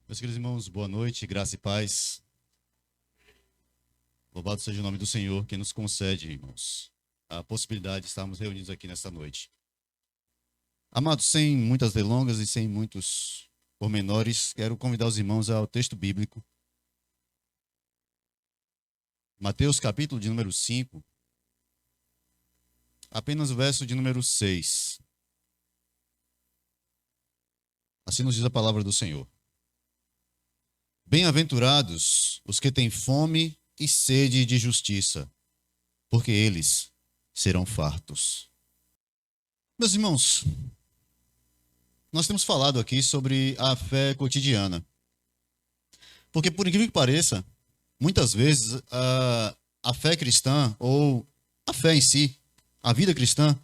Meus queridos irmãos, boa noite, graça e paz. Louvado seja o nome do Senhor, que nos concede, irmãos, a possibilidade de estarmos reunidos aqui nesta noite. Amados, sem muitas delongas e sem muitos pormenores, quero convidar os irmãos ao texto bíblico. Mateus, capítulo de número 5, apenas o verso de número 6. Assim nos diz a palavra do Senhor. Bem-aventurados os que têm fome e sede de justiça, porque eles serão fartos. Meus irmãos, nós temos falado aqui sobre a fé cotidiana. Porque, por incrível que pareça, muitas vezes a fé cristã, ou a fé em si, a vida cristã,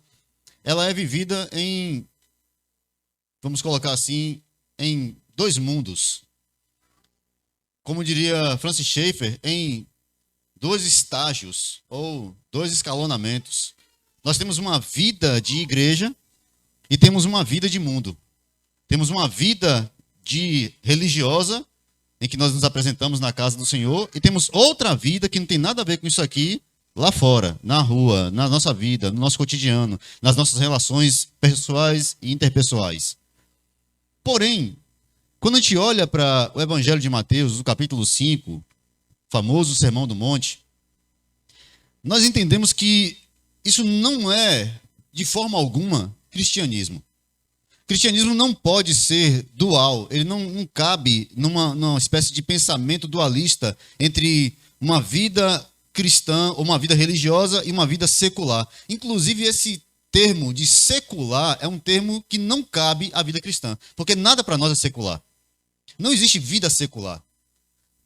ela é vivida em, vamos colocar assim, em dois mundos. Como diria Francis Schaeffer, em dois estágios ou dois escalonamentos. Nós temos uma vida de igreja e temos uma vida de mundo. Temos uma vida de religiosa, em que nós nos apresentamos na casa do Senhor, e temos outra vida que não tem nada a ver com isso aqui, lá fora, na rua, na nossa vida, no nosso cotidiano, nas nossas relações pessoais e interpessoais. Porém, quando a gente olha para o Evangelho de Mateus, no capítulo 5, famoso Sermão do Monte, nós entendemos que isso não é, de forma alguma, cristianismo. Cristianismo não pode ser dual, ele não cabe numa espécie de pensamento dualista entre uma vida cristã, ou uma vida religiosa e uma vida secular. Inclusive, esse termo de secular é um termo que não cabe à vida cristã, porque nada para nós é secular. Não existe vida secular.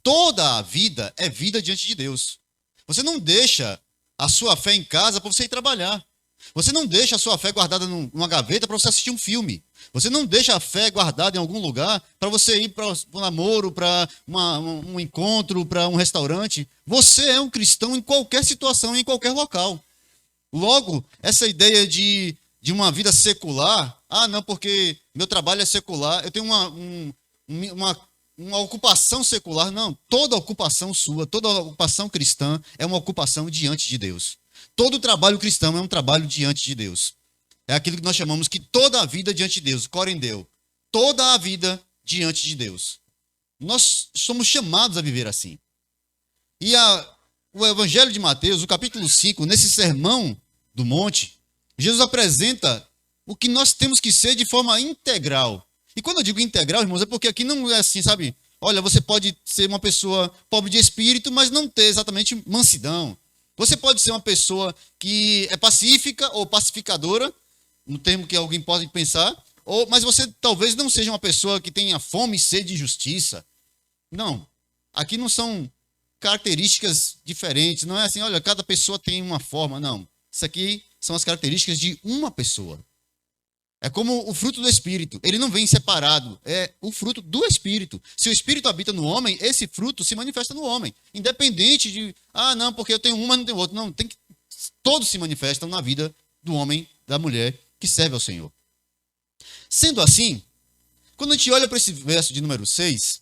Toda a vida é vida diante de Deus. Você não deixa a sua fé em casa para você ir trabalhar. Você não deixa a sua fé guardada numa gaveta para você assistir um filme. Você não deixa a fé guardada em algum lugar para você ir para um namoro, para um encontro, para um restaurante. Você é um cristão em qualquer situação, em qualquer local. Logo, essa ideia de uma vida secular, não, porque meu trabalho é secular, eu tenho uma ocupação secular. Não, toda ocupação sua, toda ocupação cristã é uma ocupação diante de Deus. Todo trabalho cristão é um trabalho diante de Deus. É aquilo que nós chamamos que toda a vida diante de Deus, corendeu. Toda a vida diante de Deus. Nós somos chamados a viver assim. E o Evangelho de Mateus, o capítulo 5, nesse sermão do monte, Jesus apresenta o que nós temos que ser de forma integral. E quando eu digo integral, irmãos, é porque aqui não é assim, sabe? Olha, você pode ser uma pessoa pobre de espírito, mas não ter exatamente mansidão. Você pode ser uma pessoa que é pacífica ou pacificadora, no termo que alguém pode pensar, mas você talvez não seja uma pessoa que tenha fome e sede de justiça. Não. Aqui não são características diferentes. Não é assim, olha, cada pessoa tem uma forma. Não. Isso aqui são as características de uma pessoa. É como o fruto do Espírito. Ele não vem separado. É o fruto do Espírito. Se o Espírito habita no homem, esse fruto se manifesta no homem. Independente de, não, porque eu tenho um, mas não tenho outro. Não, todos se manifestam na vida do homem, da mulher que serve ao Senhor. Sendo assim, quando a gente olha para esse verso de número 6,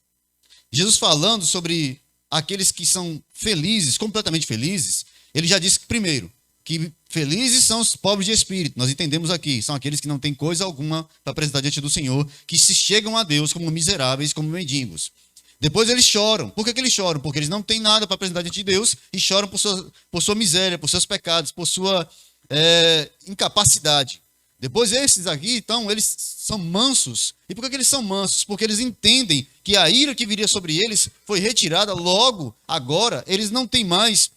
Jesus falando sobre aqueles que são felizes, completamente felizes, ele já disse que, primeiro, que felizes são os pobres de espírito. Nós entendemos aqui, são aqueles que não têm coisa alguma para apresentar diante do Senhor, que se chegam a Deus como miseráveis, como mendigos. Depois eles choram. Por que eles choram? Porque eles não têm nada para apresentar diante de Deus e choram por sua miséria, por seus pecados, por sua incapacidade. Depois esses aqui, então, eles são mansos. E por que eles são mansos? Porque eles entendem que a ira que viria sobre eles foi retirada logo, agora. Eles não têm mais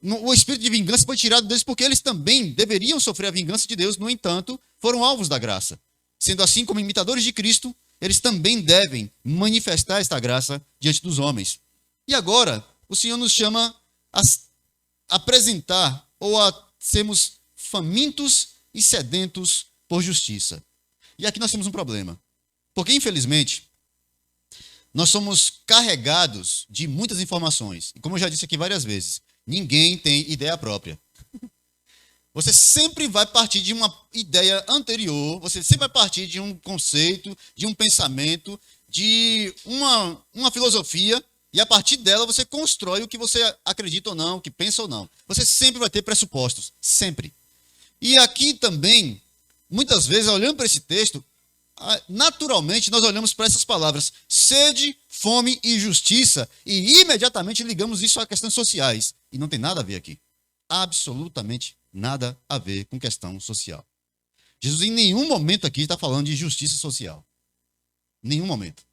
o espírito de vingança foi tirado deles, porque eles também deveriam sofrer a vingança de Deus. No entanto, foram alvos da graça. Sendo assim, como imitadores de Cristo, eles também devem manifestar esta graça diante dos homens. E agora, o Senhor nos chama a apresentar ou a sermos famintos e sedentos por justiça. E aqui nós temos um problema. Porque, infelizmente, nós somos carregados de muitas informações. E como eu já disse aqui várias vezes, ninguém tem ideia própria. Você sempre vai partir de uma ideia anterior, você sempre vai partir de um conceito, de um pensamento, de uma filosofia e a partir dela você constrói o que você acredita ou não, o que pensa ou não. Você sempre vai ter pressupostos, sempre. E aqui também, muitas vezes, olhando para esse texto, naturalmente nós olhamos para essas palavras, sede, fome e justiça, e imediatamente ligamos isso a questões sociais. E não tem nada a ver aqui. Absolutamente nada a ver com questão social. Jesus em nenhum momento aqui está falando de justiça social. Nenhum momento.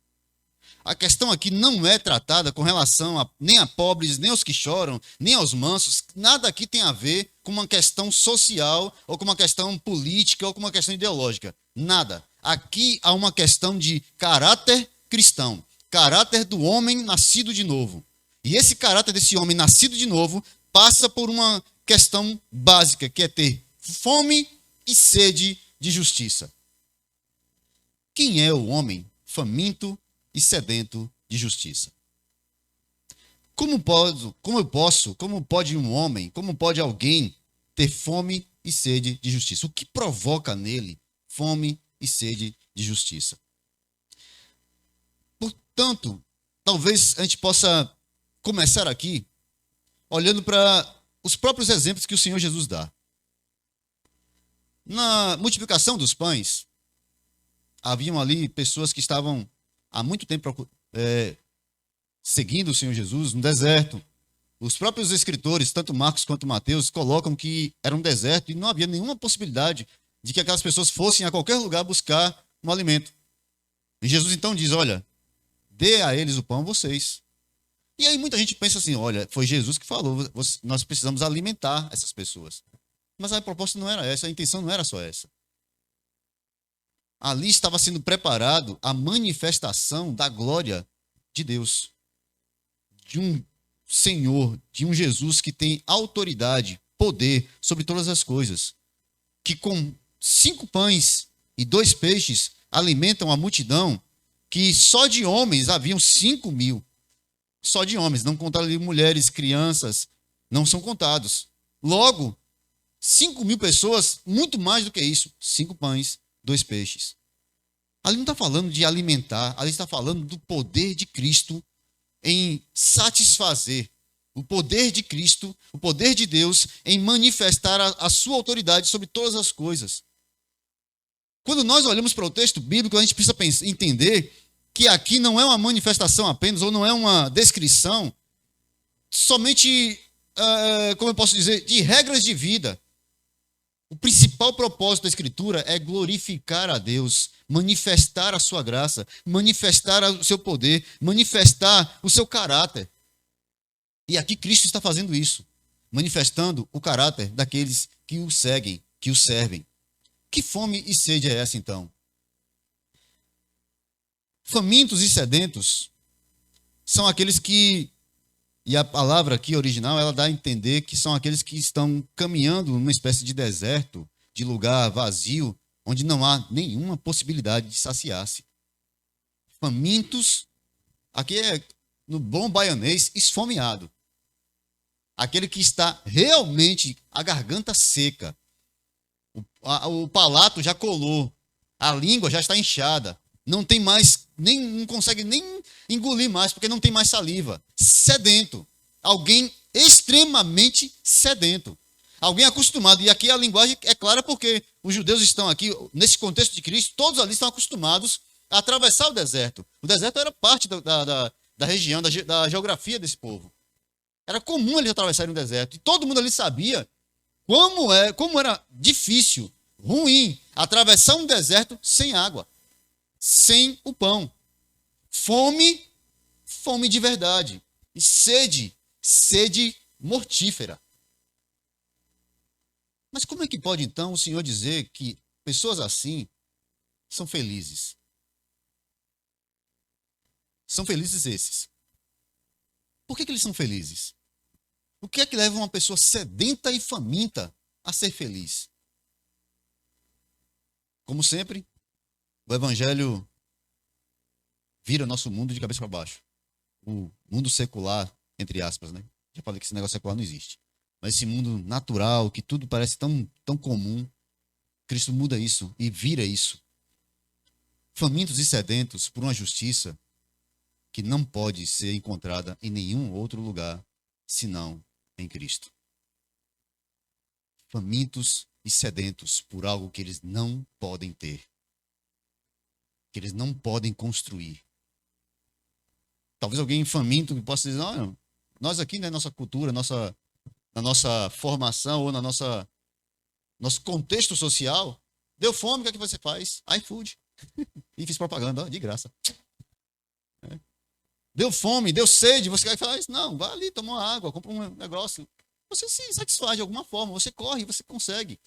A questão aqui não é tratada com relação nem a pobres, nem aos que choram, nem aos mansos. Nada aqui tem a ver com uma questão social, ou com uma questão política, ou com uma questão ideológica. Nada. Aqui há uma questão de caráter cristão. Caráter do homem nascido de novo. E esse caráter desse homem nascido de novo passa por uma questão básica, que é ter fome e sede de justiça. Quem é o homem faminto e sedento de justiça? Como pode um homem, como pode alguém ter fome e sede de justiça? O que provoca nele fome e sede de justiça? Portanto, talvez a gente possa começar aqui olhando para os próprios exemplos que o Senhor Jesus dá. Na multiplicação dos pães, haviam ali pessoas que estavam há muito tempo seguindo o Senhor Jesus no deserto. Os próprios escritores, tanto Marcos quanto Mateus, colocam que era um deserto e não havia nenhuma possibilidade de que aquelas pessoas fossem a qualquer lugar buscar um alimento. E Jesus então diz, olha, dê a eles o pão vocês. E aí muita gente pensa assim, olha, foi Jesus que falou, nós precisamos alimentar essas pessoas. Mas a proposta não era essa, a intenção não era só essa. Ali estava sendo preparado a manifestação da glória de Deus. De um Senhor, de um Jesus que tem autoridade, poder sobre todas as coisas. Que com 5 pães e 2 peixes alimentam a multidão, que só de homens haviam 5.000. Só de homens, não contaram ali mulheres, crianças, não são contados. Logo, 5.000 pessoas, muito mais do que isso. 5 pães, 2 peixes. Ali não está falando de alimentar, ali está falando do poder de Cristo em satisfazer. O poder de Cristo, o poder de Deus em manifestar a sua autoridade sobre todas as coisas. Quando nós olhamos para o texto bíblico, a gente precisa entender que aqui não é uma manifestação apenas, ou não é uma descrição somente, como eu posso dizer, de regras de vida. O principal propósito da Escritura é glorificar a Deus, manifestar a sua graça, manifestar o seu poder, manifestar o seu caráter. E aqui Cristo está fazendo isso, manifestando o caráter daqueles que o seguem, que o servem. Que fome e sede é essa, então? Famintos e sedentos são aqueles que, e a palavra aqui original, ela dá a entender que são aqueles que estão caminhando numa espécie de deserto, de lugar vazio, onde não há nenhuma possibilidade de saciar-se. Famintos, aqui é, no bom baianês, esfomeado. Aquele que está realmente a garganta seca, o palato já colou, a língua já está inchada, não tem mais, não consegue nem engolir mais, porque não tem mais saliva. Sedento. Alguém extremamente sedento. Alguém acostumado. E aqui a linguagem é clara porque os judeus estão aqui, nesse contexto de Cristo, todos ali estão acostumados a atravessar o deserto. O deserto era parte da região, da geografia desse povo. Era comum eles atravessarem o deserto. E todo mundo ali sabia como era difícil, ruim, atravessar um deserto sem água, sem o pão. Fome de verdade. E sede mortífera. Mas como é que pode, então, o Senhor dizer que pessoas assim são felizes? São felizes esses. Por que eles são felizes? O que é que leva uma pessoa sedenta e faminta a ser feliz? Como sempre, o Evangelho vira nosso mundo de cabeça para baixo. O mundo secular, entre aspas, né? Já falei que esse negócio secular não existe. Mas esse mundo natural, que tudo parece tão comum, Cristo muda isso e vira isso. famintos e sedentos por uma justiça que não pode ser encontrada em nenhum outro lugar senão em Cristo. Famintos e sedentos por algo que eles não podem ter, que eles não podem construir. Talvez alguém faminto possa dizer, não, nós aqui, na nossa cultura, na nossa formação ou nosso contexto social, deu fome, o que é que você faz? iFood. E fiz propaganda, ó, de graça. Deu fome, deu sede, você vai falar, não, vai ali, toma uma água, compra um negócio. Você se satisfaz de alguma forma, você corre, você consegue.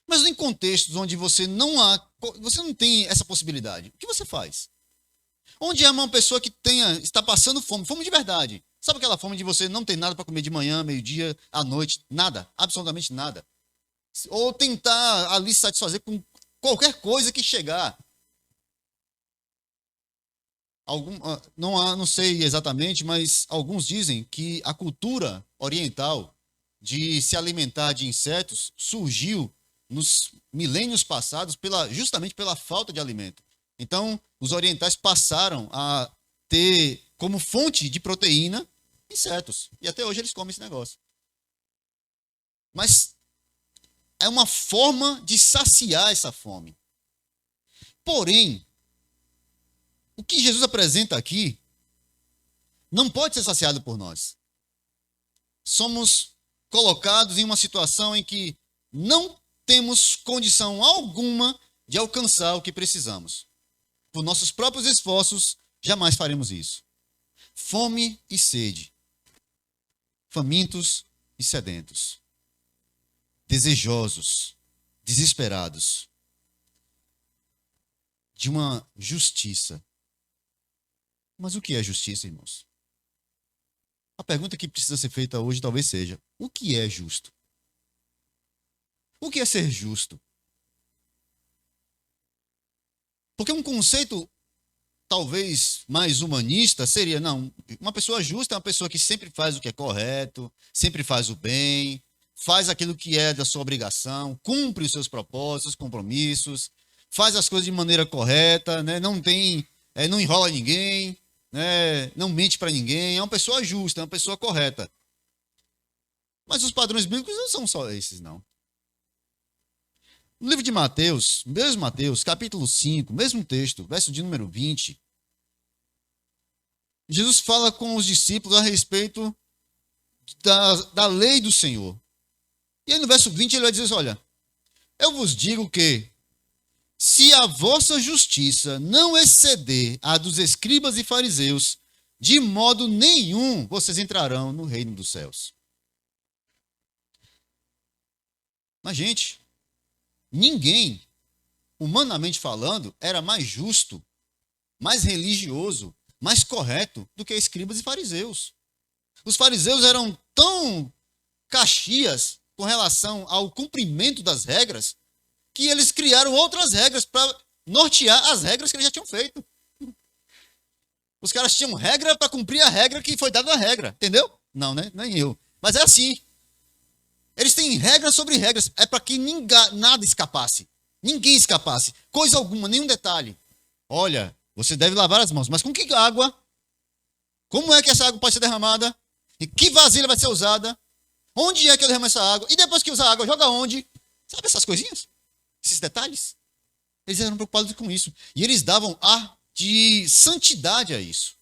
Mas em contextos onde você não tem essa possibilidade, o que você faz? Onde é uma pessoa que está passando fome, fome de verdade. Sabe aquela fome de você não ter nada para comer de manhã, meio-dia, à noite, nada, absolutamente nada. Ou tentar ali se satisfazer com qualquer coisa que chegar. Não sei exatamente, mas alguns dizem que a cultura oriental de se alimentar de insetos surgiu nos milênios passados justamente pela falta de alimento. Então, os orientais passaram a ter como fonte de proteína insetos. E até hoje eles comem esse negócio. Mas é uma forma de saciar essa fome. Porém, o que Jesus apresenta aqui não pode ser saciado por nós. Somos colocados em uma situação em que não temos condição alguma de alcançar o que precisamos. Por nossos próprios esforços, jamais faremos isso. Fome e sede. Famintos e sedentos. Desejosos, desesperados de uma justiça. Mas o que é justiça, irmãos? A pergunta que precisa ser feita hoje talvez seja: o que é justo? O que é ser justo? Porque um conceito talvez mais humanista seria, não, uma pessoa justa é uma pessoa que sempre faz o que é correto, sempre faz o bem, faz aquilo que é da sua obrigação, cumpre os seus propósitos, compromissos, faz as coisas de maneira correta, né? Não enrola ninguém, né? Não mente para ninguém, é uma pessoa justa, é uma pessoa correta. Mas os padrões bíblicos não são só esses, não. No livro de Mateus, mesmo Mateus, capítulo 5, mesmo texto, verso de número 20, Jesus fala com os discípulos a respeito da lei do Senhor. E aí no verso 20 ele vai dizer assim, olha, eu vos digo que se a vossa justiça não exceder a dos escribas e fariseus, de modo nenhum vocês entrarão no reino dos céus. Mas, gente, ninguém, humanamente falando, era mais justo, mais religioso, mais correto do que escribas e fariseus. Os fariseus eram tão caxias com relação ao cumprimento das regras que eles criaram outras regras para nortear as regras que eles já tinham feito. Os caras tinham regra para cumprir a regra que foi dada a regra, entendeu? Não, né? Nem eu. Mas é assim. Eles têm regras sobre regras. É para que nada escapasse. Ninguém escapasse. Coisa alguma, nenhum detalhe. Olha, você deve lavar as mãos. Mas com que água? Como é que essa água pode ser derramada? E que vasilha vai ser usada? Onde é que eu derramo essa água? E depois que usar a água, joga onde? Sabe essas coisinhas? Esses detalhes? Eles eram preocupados com isso. E eles davam ar de santidade a isso.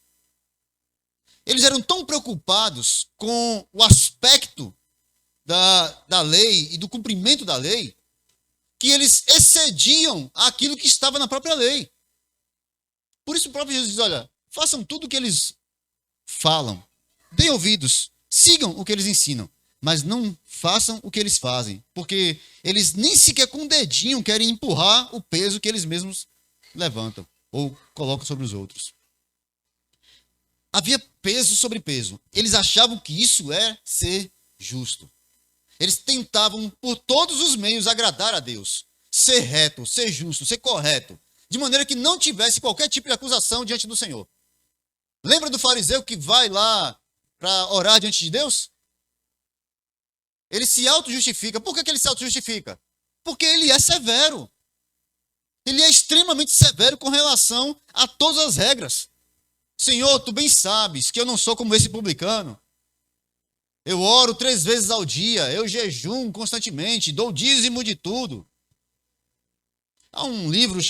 Eles eram tão preocupados com o aspecto da lei e do cumprimento da lei, que eles excediam aquilo que estava na própria lei. Por isso o próprio Jesus diz, olha, façam tudo o que eles falam, deem ouvidos, sigam o que eles ensinam, mas não façam o que eles fazem, porque eles nem sequer com o dedinho querem empurrar o peso que eles mesmos levantam ou colocam sobre os outros. Havia peso sobre peso. Eles achavam que isso é ser justo. Eles tentavam, por todos os meios, agradar a Deus. Ser reto, ser justo, ser correto. De maneira que não tivesse qualquer tipo de acusação diante do Senhor. Lembra do fariseu que vai lá para orar diante de Deus? Ele se auto-justifica. Por que ele se auto-justifica? Porque ele é severo. Ele é extremamente severo com relação a todas as regras. Senhor, tu bem sabes que eu não sou como esse publicano. Eu oro 3 vezes ao dia, eu jejum constantemente, dou dízimo de tudo. Há um livro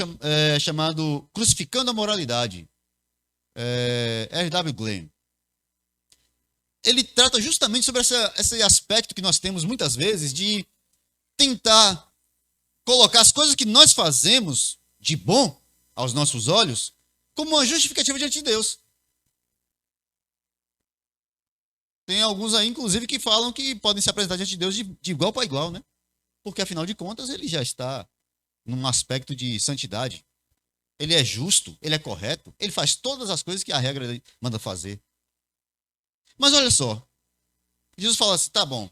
chamado Crucificando a Moralidade, R.W. Glenn. Ele trata justamente sobre esse aspecto que nós temos muitas vezes de tentar colocar as coisas que nós fazemos de bom aos nossos olhos como uma justificativa diante de Deus. Tem alguns aí, inclusive, que falam que podem se apresentar diante de Deus de igual para igual, né? Porque, afinal de contas, ele já está num aspecto de santidade. Ele é justo, ele é correto, ele faz todas as coisas que a regra manda fazer. Mas olha só, Jesus fala assim, tá bom,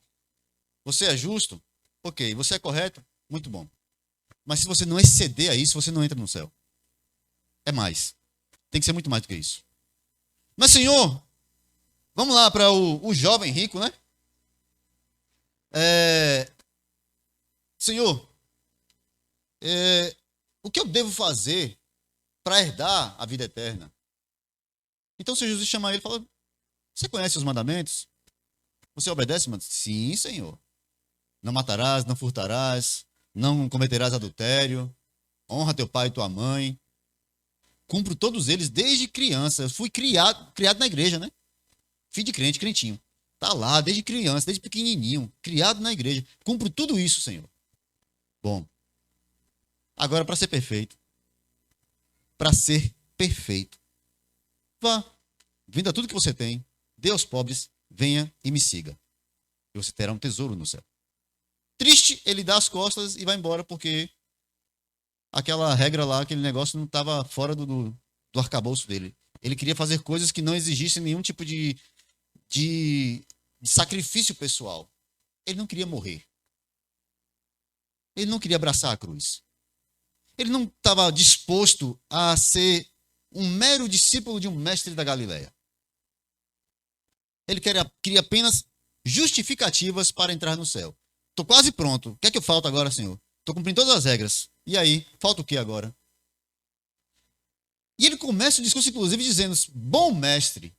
você é justo, ok, você é correto, muito bom. Mas se você não exceder a isso, você não entra no céu. É mais. Tem que ser muito mais do que isso. Mas, Senhor, vamos lá para o jovem rico, né? Senhor, o que eu devo fazer para herdar a vida eterna? Então, se Jesus chamar ele e fala, você conhece os mandamentos? Você obedece? Sim, Senhor. Não matarás, não furtarás, não cometerás adultério, honra teu pai e tua mãe. Cumpro todos eles desde criança. Eu fui criado na igreja, né? Filho de crente, crentinho. Tá lá, desde criança, desde pequenininho, criado na igreja. Cumpro tudo isso, Senhor. Bom, agora para ser perfeito. Para ser perfeito. Vá, venda tudo que você tem, dê aos pobres, venha e me siga. E você terá um tesouro no céu. Triste, ele dá as costas e vai embora, porque aquela regra lá, aquele negócio não estava fora do arcabouço dele. Ele queria fazer coisas que não exigissem nenhum tipo de sacrifício pessoal. Ele não queria morrer. Ele não queria abraçar a cruz. Ele não estava disposto a ser um mero discípulo de um mestre da Galileia. Ele queria apenas justificativas para entrar no céu. Estou quase pronto. O que é que falta agora, Senhor? Estou cumprindo todas as regras. E aí, falta o que agora? E ele começa o discurso, inclusive, dizendo, bom mestre.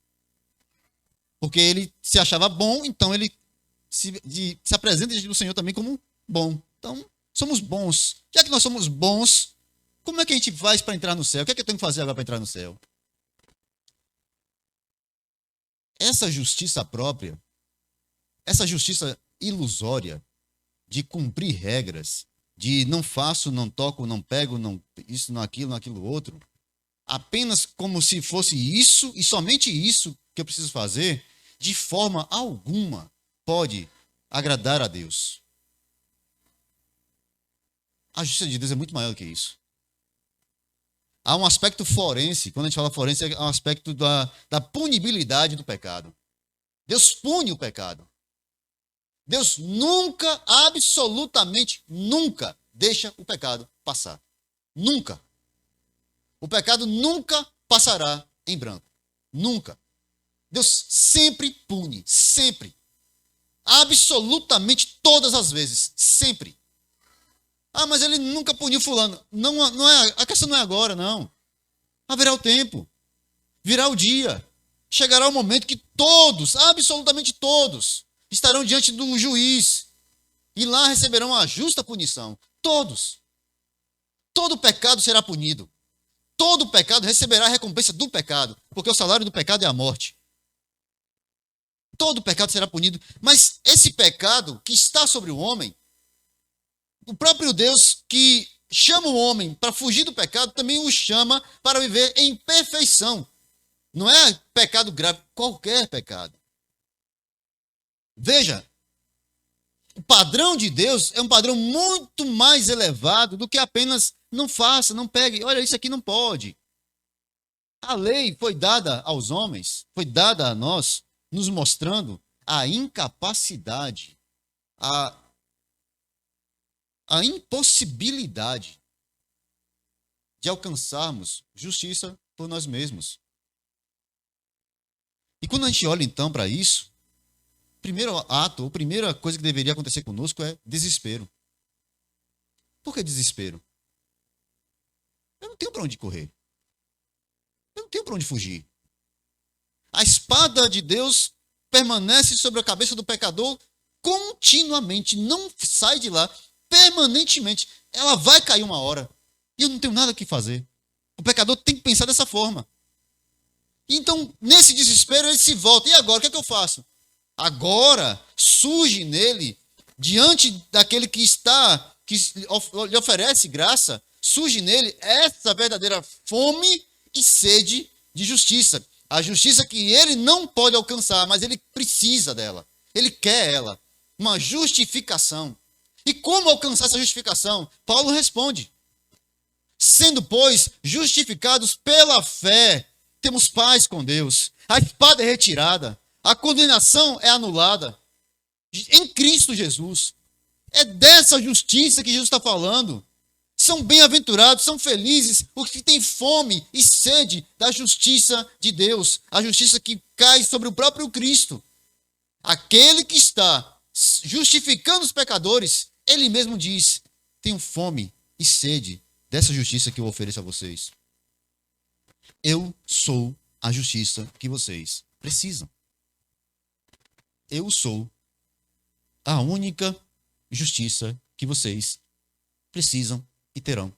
Porque ele se achava bom, então ele se apresenta diante do Senhor também como bom. Então, somos bons. Já que nós somos bons, como é que a gente faz para entrar no céu? O que é que eu tenho que fazer agora para entrar no céu? Essa justiça própria, essa justiça ilusória de cumprir regras, de não faço, não toco, não pego, não isso, não aquilo outro, apenas como se fosse isso e somente isso que eu preciso fazer, de forma alguma pode agradar a Deus. A justiça de Deus é muito maior do que isso. Há um aspecto forense, quando a gente fala forense, é um aspecto da punibilidade do pecado. Deus pune o pecado. Deus nunca, absolutamente nunca, deixa o pecado passar. Nunca. O pecado nunca passará em branco. Nunca. Deus sempre pune. Sempre. Absolutamente todas as vezes. Sempre. Ah, mas ele nunca puniu fulano. Não é, a questão não é agora, não. Haverá o tempo. Virá o dia. Chegará o momento que todos, absolutamente todos, estarão diante do juiz e lá receberão a justa punição. Todos. Todo pecado será punido. Todo pecado receberá a recompensa do pecado, porque o salário do pecado é a morte. Todo pecado será punido, mas esse pecado que está sobre o homem, o próprio Deus que chama o homem para fugir do pecado, também o chama para viver em perfeição. Não é pecado grave, qualquer pecado. Veja, o padrão de Deus é um padrão muito mais elevado do que apenas não faça, não pegue. Olha, isso aqui não pode. A lei foi dada aos homens, foi dada a nós, nos mostrando a incapacidade, a impossibilidade de alcançarmos justiça por nós mesmos. E quando a gente olha então para isso, o primeiro ato, a primeira coisa que deveria acontecer conosco é desespero. Por que desespero? tenho para onde correr. Eu não tenho para onde fugir. A espada de Deus permanece sobre a cabeça do pecador continuamente, não sai de lá, permanentemente. Ela vai cair uma hora. E eu não tenho nada o que fazer. O pecador tem que pensar dessa forma. Então, nesse desespero, ele se volta. E agora, o que é que eu faço? Agora surge nele, diante daquele que lhe oferece graça, surge nele essa verdadeira fome e sede de justiça. A justiça que ele não pode alcançar, mas ele precisa dela. Ele quer ela. Uma justificação. E como alcançar essa justificação? Paulo responde: sendo, pois, justificados pela fé, temos paz com Deus. A espada é retirada. A condenação é anulada. Em Cristo Jesus. É dessa justiça que Jesus está falando. São bem-aventurados, são felizes os que têm fome e sede da justiça de Deus. A justiça que cai sobre o próprio Cristo. Aquele que está justificando os pecadores, ele mesmo diz: tenho fome e sede dessa justiça que eu ofereço a vocês. Eu sou a justiça que vocês precisam. Eu sou a única justiça que vocês precisam e terão.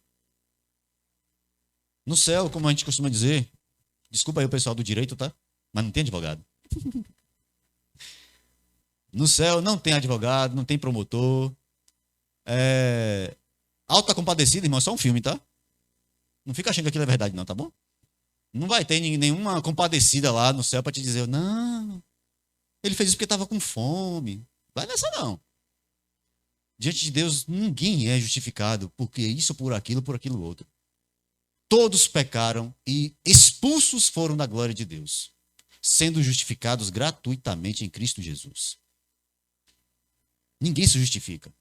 No céu, como a gente costuma dizer, desculpa aí o pessoal do direito, tá? Mas não tem advogado. No céu não tem advogado, não tem promotor. Auto da Compadecida, irmão, é só um filme, tá? Não fica achando que aquilo é verdade, não, tá bom? Não vai ter nenhuma compadecida lá no céu para te dizer: não, ele fez isso porque estava com fome. Vai nessa não. Diante de Deus, ninguém é justificado porque isso, por aquilo outro. Todos pecaram e expulsos foram da glória de Deus, sendo justificados gratuitamente em Cristo Jesus. Ninguém se justifica.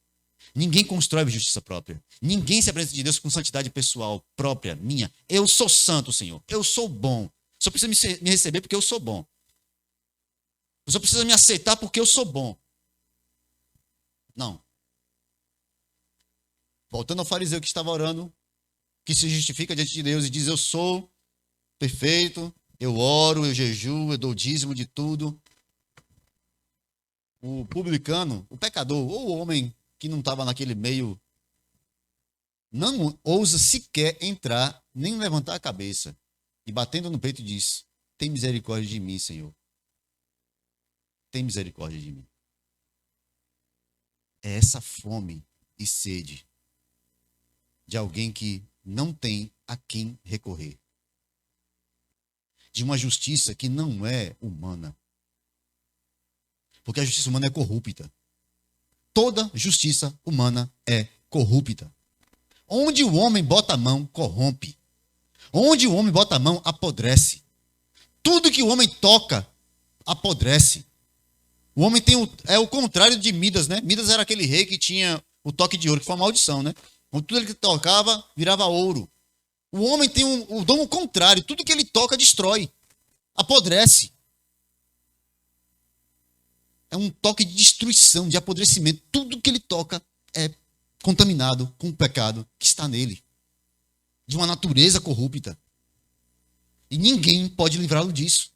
Ninguém constrói justiça própria. Ninguém se apresenta de Deus com santidade pessoal própria, minha. Eu sou santo, Senhor. Eu sou bom. Só precisa me receber porque eu sou bom. Só precisa me aceitar porque eu sou bom. Não. Voltando ao fariseu que estava orando, que se justifica diante de Deus e diz: eu sou perfeito, eu oro, eu jejuo, eu dou dízimo de tudo. O publicano, o pecador, ou o homem que não estava naquele meio, não ousa sequer entrar, nem levantar a cabeça. E batendo no peito diz: tem misericórdia de mim, Senhor. Tem misericórdia de mim. É essa fome e sede de alguém que não tem a quem recorrer. De uma justiça que não é humana. Porque a justiça humana é corrupta. Toda justiça humana é corrupta. Onde o homem bota a mão, corrompe. Onde o homem bota a mão, apodrece. Tudo que o homem toca, apodrece. O homem é o contrário de Midas, né? Midas era aquele rei que tinha o toque de ouro, que foi uma maldição, né? Tudo que tocava virava ouro. O homem tem o dom contrário. Tudo que ele toca, destrói. Apodrece. É um toque de destruição, de apodrecimento. Tudo que ele toca é contaminado com o pecado que está nele. De uma natureza corrupta. E ninguém pode livrá-lo disso.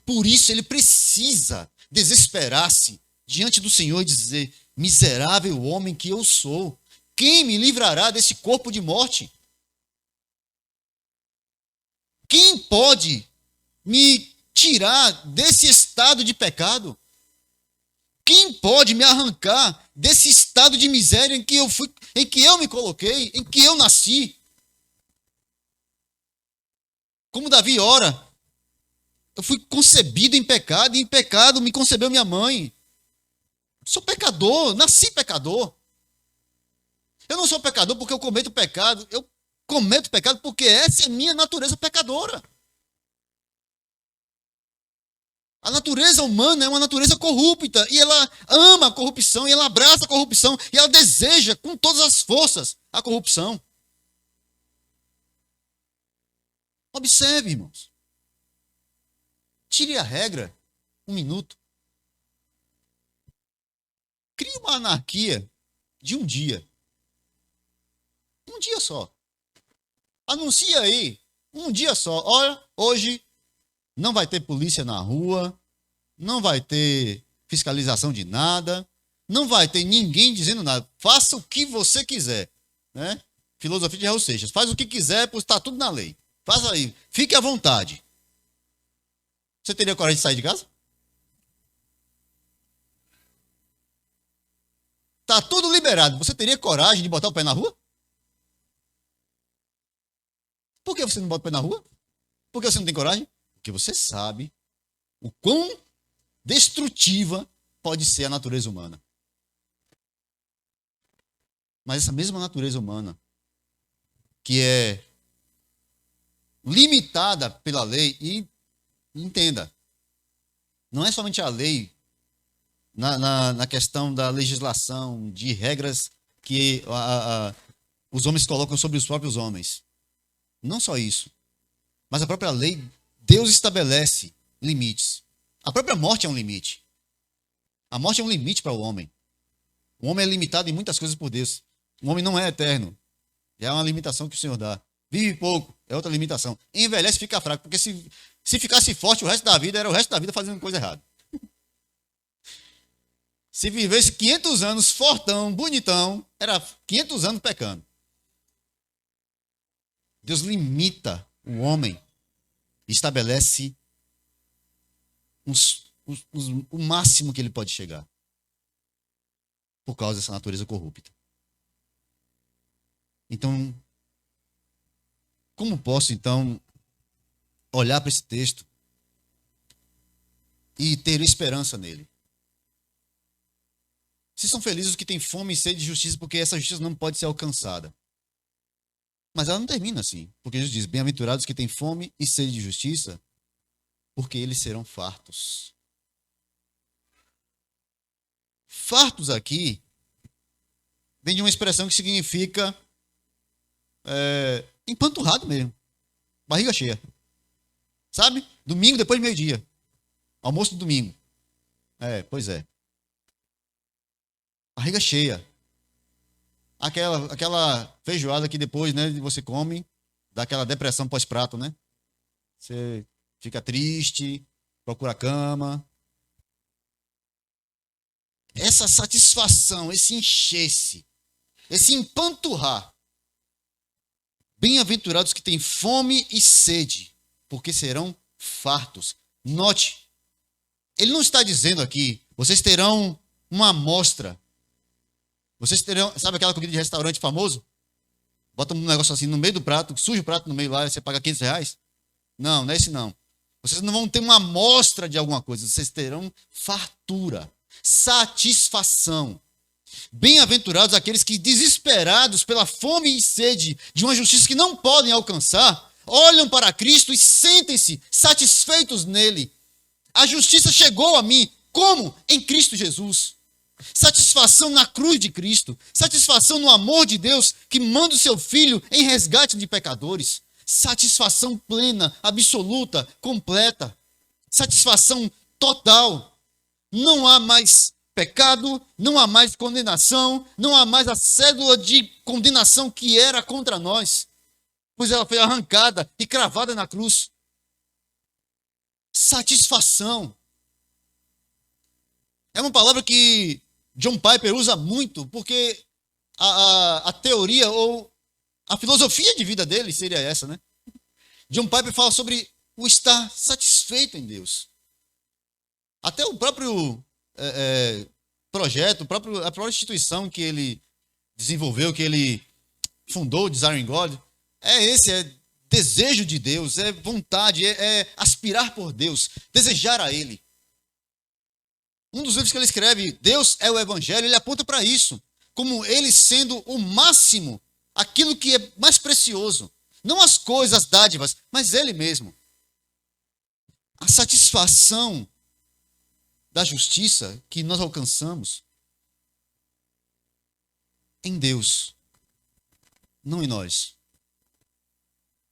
Por isso ele precisa desesperar-se diante do Senhor e dizer: miserável homem que eu sou, quem me livrará desse corpo de morte? Quem pode me tirar desse estado de pecado? Quem pode me arrancar desse estado de miséria em que eu me coloquei, em que eu nasci? Como Davi ora: eu fui concebido em pecado, e em pecado me concebeu minha mãe. Sou pecador, nasci pecador. Eu não sou pecador porque eu cometo pecado, eu cometo pecado porque essa é a minha natureza pecadora. A natureza humana é uma natureza corrupta, e ela ama a corrupção, e ela abraça a corrupção, e ela deseja com todas as forças a corrupção. Observe, irmãos. Tire a regra, 1 minuto. Crie uma anarquia de um dia. Um dia só. Anuncia aí, um dia só. Olha, hoje não vai ter polícia na rua, não vai ter fiscalização de nada, não vai ter ninguém dizendo nada. Faça o que você quiser, né? Filosofia de Raul Seixas. Faz o que quiser, pois está tudo na lei. Faça aí. Fique à vontade. Você teria coragem de sair de casa? Tá tudo liberado. Você teria coragem de botar o pé na rua? Por que você não bota o pé na rua? Por que você não tem coragem? Porque você sabe o quão destrutiva pode ser a natureza humana. Mas essa mesma natureza humana, que é limitada pela lei, e entenda, não é somente a lei na questão da legislação, de regras que os homens colocam sobre os próprios homens. Não só isso, mas a própria lei, Deus estabelece limites. A própria morte é um limite. A morte é um limite para o homem. O homem é limitado em muitas coisas por Deus. O homem não é eterno. É uma limitação que o Senhor dá. Vive pouco, é outra limitação. Envelhece, fica fraco, porque se ficasse forte o resto da vida, era o resto da vida fazendo coisa errada. Se vivesse 500 anos fortão, bonitão, era 500 anos pecando. Deus limita o homem e estabelece o máximo que ele pode chegar por causa dessa natureza corrupta. Então, como posso, então, olhar para esse texto e ter esperança nele? Se são felizes os que têm fome e sede de justiça, porque essa justiça não pode ser alcançada. Mas ela não termina assim, porque Jesus diz, bem-aventurados que têm fome e sede de justiça, porque eles serão fartos. Fartos aqui vem de uma expressão que significa empanturrado mesmo, barriga cheia. Sabe? Domingo depois de meio-dia. Almoço de domingo. Pois é. Barriga cheia. Aquela feijoada que depois, né, você come, dá aquela depressão pós-prato, né? Você fica triste, procura a cama. Essa satisfação, esse encher-se, esse empanturrar. Bem-aventurados que têm fome e sede, porque serão fartos. Note, ele não está dizendo aqui, vocês terão uma amostra. Vocês terão, sabe aquela comida de restaurante famoso? Bota um negócio assim no meio do prato, suja o prato no meio lá e você paga R$ 500? Não, não é esse não. Vocês não vão ter uma amostra de alguma coisa, vocês terão fartura, satisfação. Bem-aventurados aqueles que, desesperados pela fome e sede de uma justiça que não podem alcançar, olham para Cristo e sentem-se satisfeitos nele. A justiça chegou a mim. Como? Em Cristo Jesus. Satisfação na cruz de Cristo. Satisfação no amor de Deus que manda o seu Filho em resgate de pecadores. Satisfação plena, absoluta, completa. Satisfação total. Não há mais pecado, não há mais condenação, não há mais a cédula de condenação que era contra nós, pois ela foi arrancada e cravada na cruz. Satisfação. É uma palavra que John Piper usa muito, porque a teoria ou a filosofia de vida dele seria essa, né? John Piper fala sobre o estar satisfeito em Deus. Até o próprio projeto, a própria instituição que ele desenvolveu, que ele fundou, Desiring God, é desejo de Deus, é vontade, é aspirar por Deus, desejar a Ele. Um dos livros que ele escreve, Deus é o Evangelho, ele aponta para isso, como ele sendo o máximo, aquilo que é mais precioso. Não as coisas, as dádivas, mas ele mesmo. A satisfação da justiça que nós alcançamos em Deus, não em nós,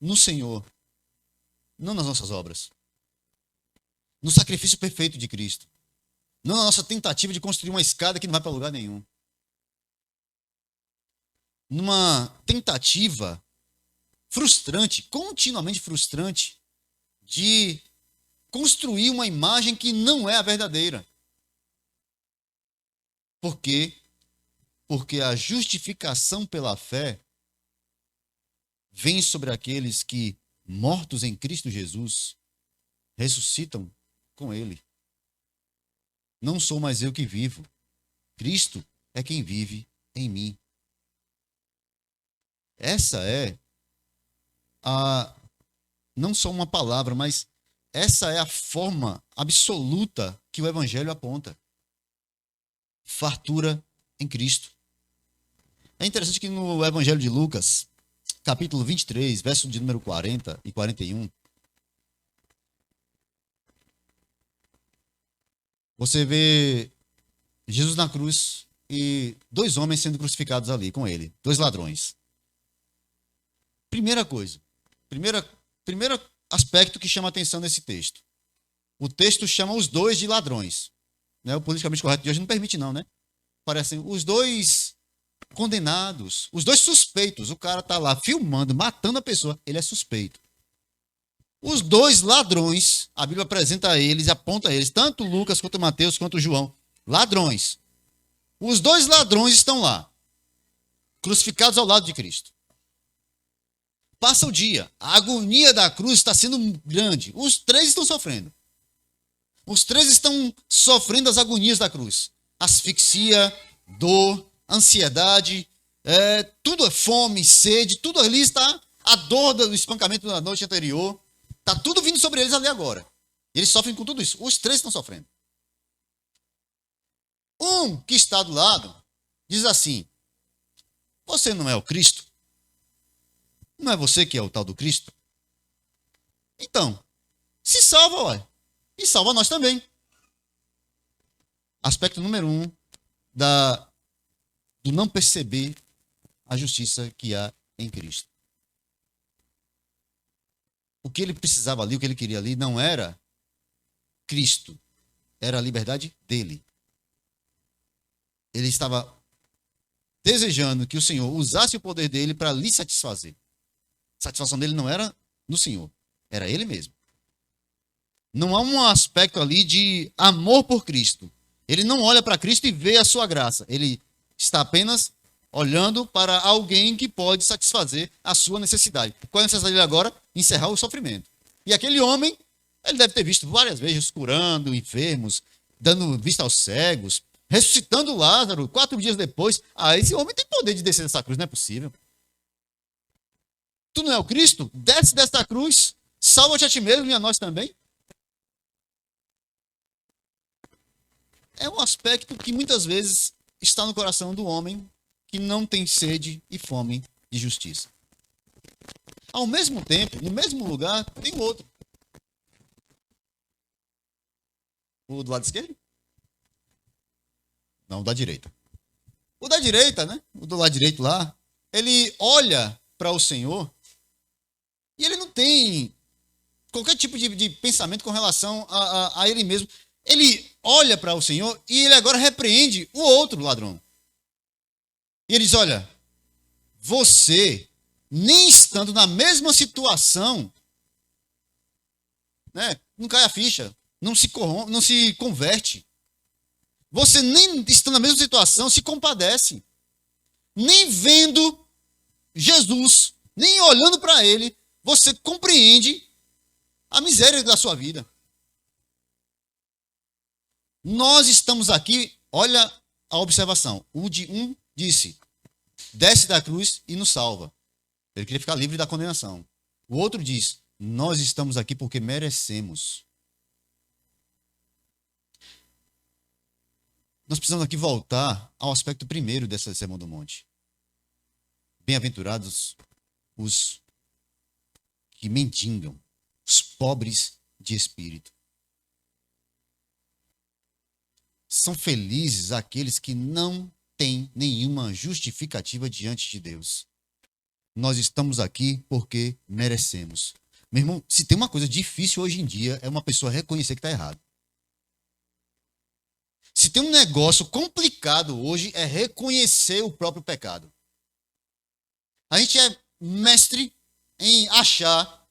no Senhor, não nas nossas obras, no sacrifício perfeito de Cristo, não na nossa tentativa de construir uma escada que não vai para lugar nenhum, numa tentativa frustrante, continuamente frustrante, de construir uma imagem que não é a verdadeira. Por quê? Porque a justificação pela fé vem sobre aqueles que, mortos em Cristo Jesus, ressuscitam com Ele. Não sou mais eu que vivo. Cristo é quem vive em mim. Essa é não só uma palavra, mas essa é a forma absoluta que o Evangelho aponta. Fartura em Cristo. É interessante que no Evangelho de Lucas, capítulo 23, verso de número 40 e 41, você vê Jesus na cruz e dois homens sendo crucificados ali com ele, dois ladrões. Primeira coisa, primeiro aspecto que chama a atenção nesse texto. O texto chama os dois de ladrões. Né? O politicamente correto de hoje não permite não, né? Parecem os dois condenados, os dois suspeitos. O cara tá lá filmando, matando a pessoa, ele é suspeito. Os dois ladrões, a Bíblia apresenta a eles, aponta a eles, tanto Lucas quanto Mateus quanto João, ladrões. Os dois ladrões estão lá, crucificados ao lado de Cristo. Passa o dia, a agonia da cruz está sendo grande. Os três estão sofrendo. Os três estão sofrendo as agonias da cruz. Asfixia, dor, ansiedade, tudo é fome, sede, tudo ali está a dor do espancamento da noite anterior. Está tudo vindo sobre eles ali agora. Eles sofrem com tudo isso. Os três estão sofrendo. Um que está do lado diz assim: você não é o Cristo? Não é você que é o tal do Cristo? Então, se salva, ué. E salva nós também. Aspecto número 1 do não perceber a justiça que há em Cristo. O que ele precisava ali, o que ele queria ali, não era Cristo. Era a liberdade dele. Ele estava desejando que o Senhor usasse o poder dele para lhe satisfazer. A satisfação dele não era no Senhor, era ele mesmo. Não há um aspecto ali de amor por Cristo. Ele não olha para Cristo e vê a sua graça. Ele está apenas olhando para alguém que pode satisfazer a sua necessidade. Qual é a necessidade dele agora? Encerrar o sofrimento. E aquele homem, ele deve ter visto várias vezes curando enfermos, dando vista aos cegos, ressuscitando Lázaro 4 dias depois. Esse homem tem poder de descer dessa cruz, não é possível. Tu não é o Cristo? Desce desta cruz, salva-te a ti mesmo e a nós também. É um aspecto que muitas vezes está no coração do homem que não tem sede e fome de justiça. Ao mesmo tempo, no mesmo lugar, tem outro. O do lado esquerdo? Não, o da direita. O da direita, né? O do lado direito lá, ele olha para o Senhor e ele não tem qualquer tipo de pensamento com relação a ele mesmo. Ele olha para o Senhor e ele agora repreende o outro ladrão. E ele diz: olha, você, nem estando na mesma situação, né, não cai a ficha, não se converte. Você nem estando na mesma situação se compadece. Nem vendo Jesus, nem olhando para ele, você compreende a miséria da sua vida. Nós estamos aqui, olha a observação. Um disse: desce da cruz e nos salva. Ele queria ficar livre da condenação. O outro diz: nós estamos aqui porque merecemos. Nós precisamos aqui voltar ao aspecto primeiro dessa Sermão do Monte. Bem-aventurados os que mendigam, os pobres de espírito. São felizes aqueles que não têm nenhuma justificativa diante de Deus. Nós estamos aqui porque merecemos. Meu irmão, se tem uma coisa difícil hoje em dia, é uma pessoa reconhecer que está errado. Se tem um negócio complicado hoje, é reconhecer o próprio pecado. A gente é mestre em achar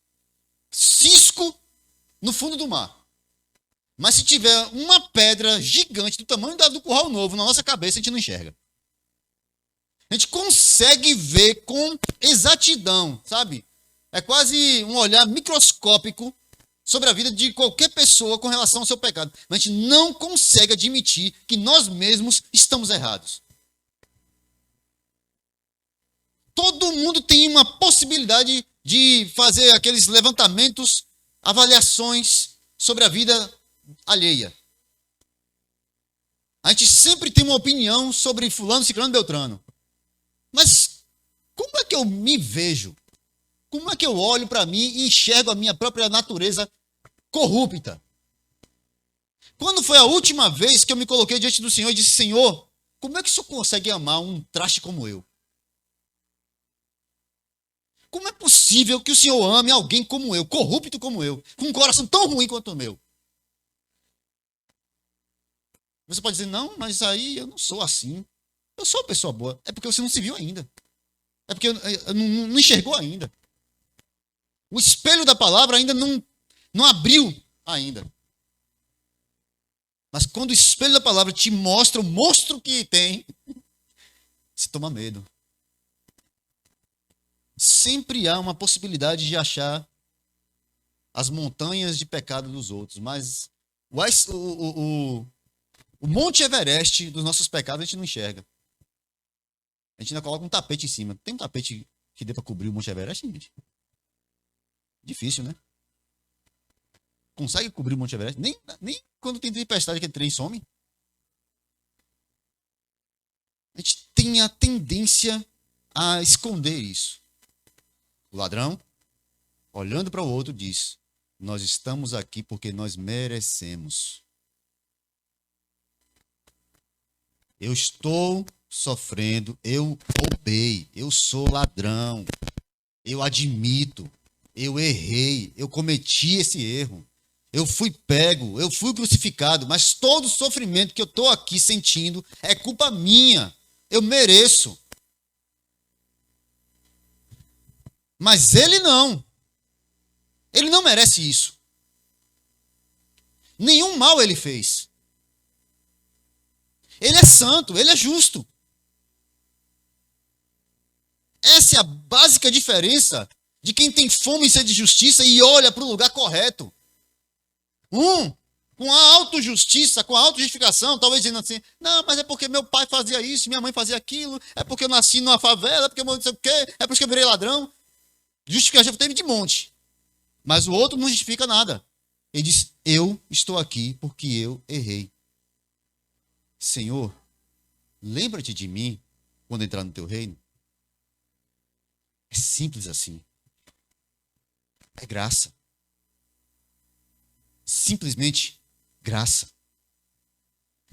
cisco no fundo do mar. Mas se tiver uma pedra gigante do tamanho do curral novo na nossa cabeça, a gente não enxerga. A gente consegue ver com exatidão, sabe? É quase um olhar microscópico sobre a vida de qualquer pessoa com relação ao seu pecado. Mas a gente não consegue admitir que nós mesmos estamos errados. Todo mundo tem uma possibilidade de fazer aqueles levantamentos, avaliações sobre a vida alheia. A gente sempre tem uma opinião sobre fulano, ciclano, beltrano. Mas como é que eu me vejo? Como é que eu olho para mim e enxergo a minha própria natureza corrupta? Quando foi a última vez que eu me coloquei diante do Senhor e disse: Senhor, como é que o Senhor consegue amar um traste como eu? Como é possível que o Senhor ame alguém como eu, corrupto como eu, com um coração tão ruim quanto o meu? Você pode dizer: não, mas aí eu não sou assim. Eu sou uma pessoa boa. É porque você não se viu ainda. É porque não enxergou ainda. O espelho da palavra ainda não abriu ainda. Mas quando o espelho da palavra te mostra o monstro que tem, você toma medo. Sempre há uma possibilidade de achar as montanhas de pecado dos outros, mas o Monte Everest dos nossos pecados a gente não enxerga. A gente ainda coloca um tapete em cima. Tem um tapete que dê para cobrir o Monte Everest, gente? Difícil, né? Consegue cobrir o Monte Everest? Nem quando tem tempestade aquele trem some. A gente tem a tendência a esconder isso. O ladrão, olhando para o outro, diz: nós estamos aqui porque nós merecemos. Eu estou sofrendo, eu roubei, eu sou ladrão, eu admito, eu errei, eu cometi esse erro, eu fui pego, eu fui crucificado, mas todo o sofrimento que eu estou aqui sentindo é culpa minha, eu mereço. Mas ele não merece isso. Nenhum mal ele fez. Ele é santo, ele é justo. Essa é a básica diferença de quem tem fome e sede de justiça e olha para o lugar correto. Com a autojustiça, com a autojustificação, talvez dizendo assim: não, mas é porque meu pai fazia isso, minha mãe fazia aquilo, é porque eu nasci numa favela, é porque eu não sei o quê, é porque eu virei ladrão. Justificação teve de monte. Mas o outro não justifica nada. Ele diz: eu estou aqui porque eu errei. Senhor, lembra-te de mim quando entrar no teu reino. É simples assim. É graça. Simplesmente graça.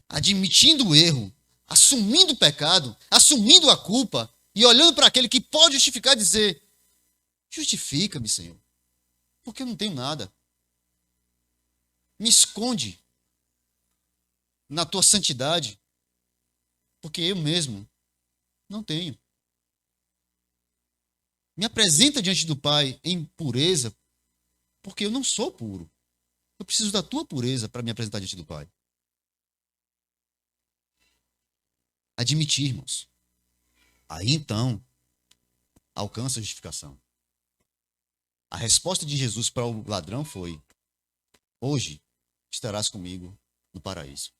Admitindo o erro, assumindo o pecado, assumindo a culpa e olhando para aquele que pode justificar, dizer: justifica-me, Senhor, porque eu não tenho nada. Me esconde na tua santidade, porque eu mesmo não tenho. Me apresenta diante do Pai em pureza, porque eu não sou puro. Eu preciso da tua pureza para me apresentar diante do Pai. Admitir, irmãos. Aí então, alcança a justificação. A resposta de Jesus para o ladrão foi: hoje estarás comigo no paraíso.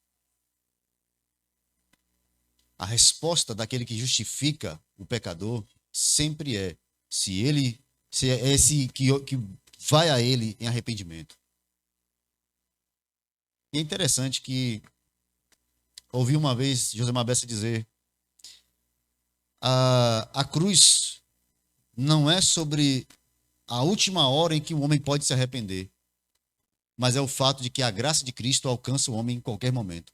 A resposta daquele que justifica o pecador sempre é: se é esse que vai a ele em arrependimento. E é interessante que ouvi uma vez Josemar Bessa dizer: a cruz não é sobre a última hora em que o homem pode se arrepender, mas é o fato de que a graça de Cristo alcança o homem em qualquer momento.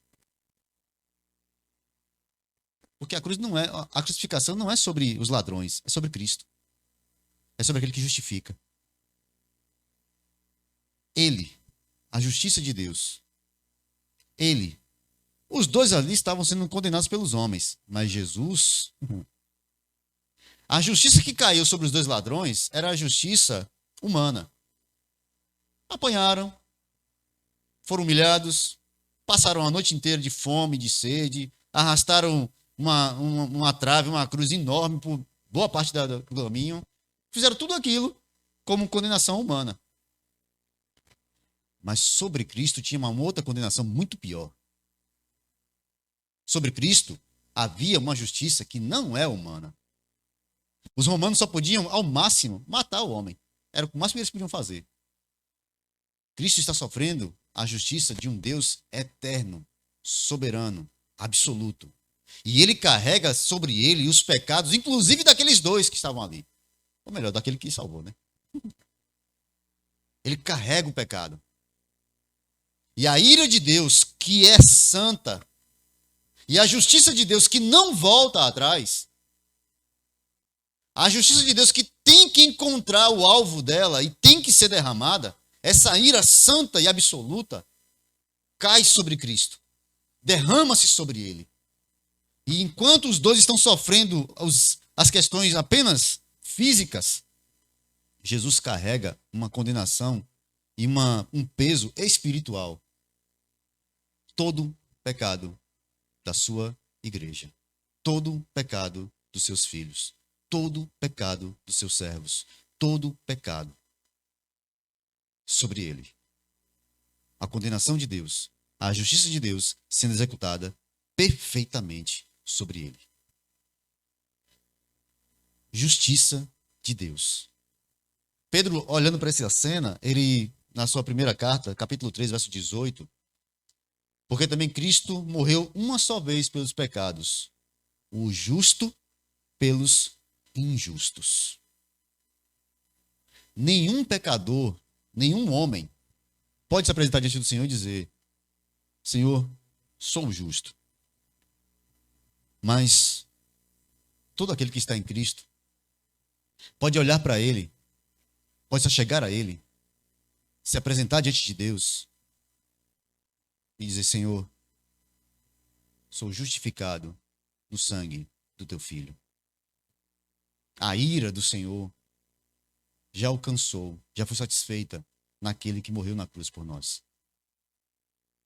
Porque a crucificação não é sobre os ladrões, é sobre Cristo. É sobre aquele que justifica. Ele, a justiça de Deus. Ele. Os dois ali estavam sendo condenados pelos homens, mas Jesus, A justiça que caiu sobre os dois ladrões era a justiça humana. Apanharam, foram humilhados, passaram a noite inteira de fome, de sede, arrastaram uma trave, uma cruz enorme por boa parte do caminho. Fizeram tudo aquilo como condenação humana. Mas sobre Cristo tinha uma outra condenação muito pior. Sobre Cristo havia uma justiça que não é humana. Os romanos só podiam, ao máximo, matar o homem. Era o máximo que eles podiam fazer. Cristo está sofrendo a justiça de um Deus eterno, soberano, absoluto. E ele carrega sobre ele os pecados, inclusive daqueles dois que estavam ali. Ou melhor, daquele que salvou, né? Ele carrega o pecado. E a ira de Deus, que é santa, e a justiça de Deus, que não volta atrás, a justiça de Deus, que tem que encontrar o alvo dela e tem que ser derramada, essa ira santa e absoluta, cai sobre Cristo, derrama-se sobre ele. E enquanto os dois estão sofrendo as questões apenas físicas, Jesus carrega uma condenação e um peso espiritual. Todo pecado da sua igreja, todo pecado dos seus filhos, todo pecado dos seus servos, todo pecado sobre ele. A condenação de Deus, a justiça de Deus sendo executada perfeitamente sobre ele. Justiça de Deus. Pedro, olhando para essa cena, ele, na sua primeira carta, capítulo 3, verso 18, porque também Cristo morreu uma só vez pelos pecados, o justo pelos injustos. Nenhum pecador, nenhum homem pode se apresentar diante do Senhor e dizer: Senhor, sou justo. Mas todo aquele que está em Cristo pode olhar para ele, pode se chegar a ele, se apresentar diante de Deus e dizer: Senhor, sou justificado no sangue do teu filho. A ira do Senhor já alcançou, já foi satisfeita naquele que morreu na cruz por nós.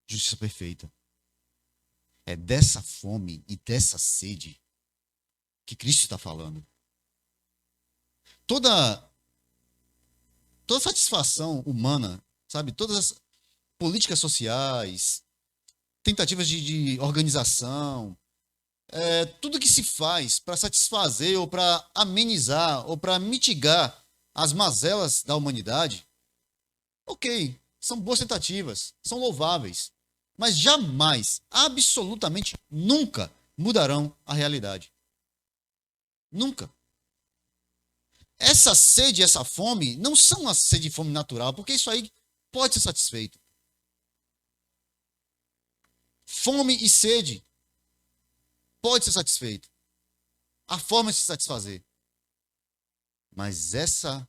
Justiça perfeita. É dessa fome e dessa sede que Cristo está falando. Toda satisfação humana, sabe? Todas as políticas sociais, tentativas de organização, tudo que se faz para satisfazer ou para amenizar ou para mitigar as mazelas da humanidade, ok, são boas tentativas, são louváveis, mas jamais, absolutamente nunca mudarão a realidade. Nunca. Essa sede e essa fome não são uma sede e fome natural, porque isso aí pode ser satisfeito. Fome e sede pode ser satisfeito. A forma de se satisfazer. Mas essa